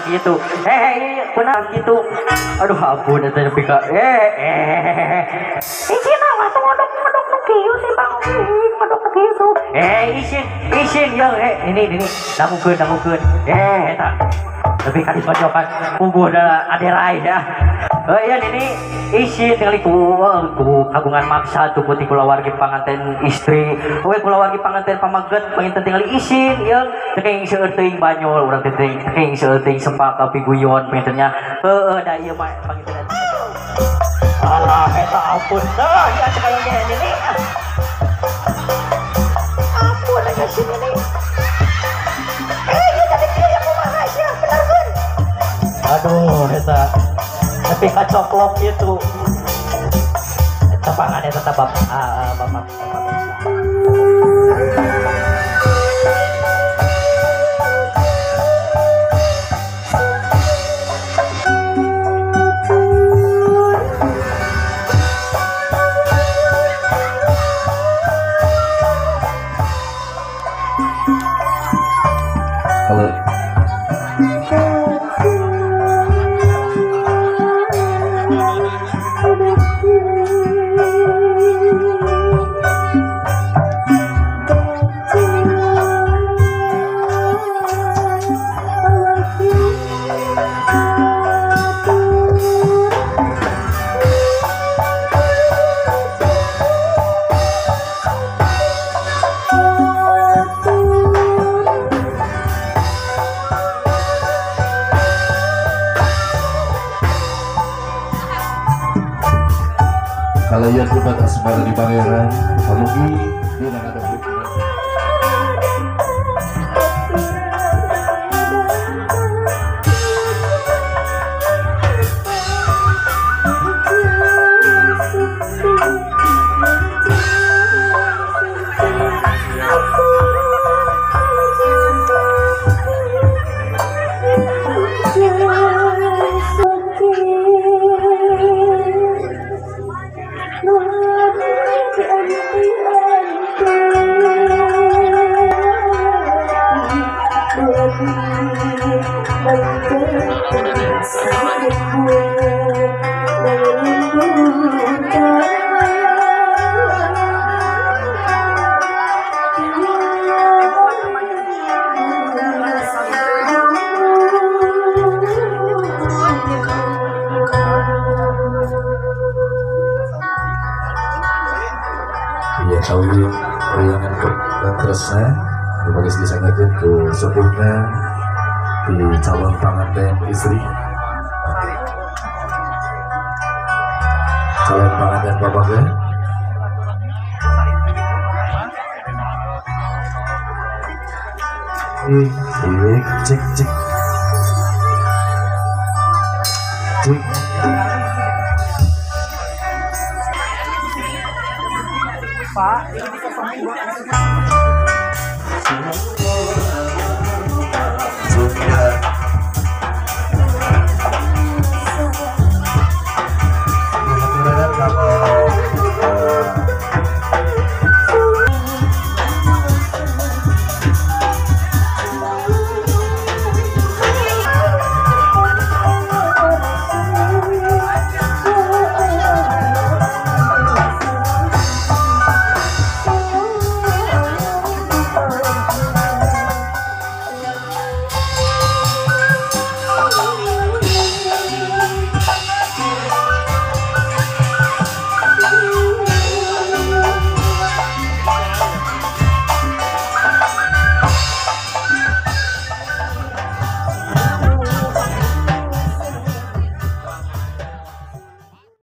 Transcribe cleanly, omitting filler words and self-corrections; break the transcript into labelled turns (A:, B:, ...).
A: gitu. Benar gitu. Aduh ampun eta nepi ka. Isin langsung ngodok kieu sih Bang. Ngodok kieu. Isin ya ini dangukeun. Eta. Tapi kan dicocokan kumbuh da aderai ya. Ya ini isin tinggal ku kagungan maksa tuh putih kulawargi panganten istri. Kulawargi panganten pamaget panginten tinggal isin ya. Teu seueur teuing banyol urang teh teuing seueur teuing sempak piguyon pangintennya. Da ieu mah panginten. Alah eta ampun dah ya sekali ini. Ampun aja sini nih. Jadi dia kumaha sia benerkeun. Aduh eta tapi kacoklok itu tepangannya tetap bapak.
B: Kalau yang debat asmara di Pangeran, Pamugi, dia nak ada kawin perayaan ke Kresna kepada disangakeun ke sepuhna di calon panganten istri calon panganten babaknya cek cek cek
C: Pak, ini dikosongin buat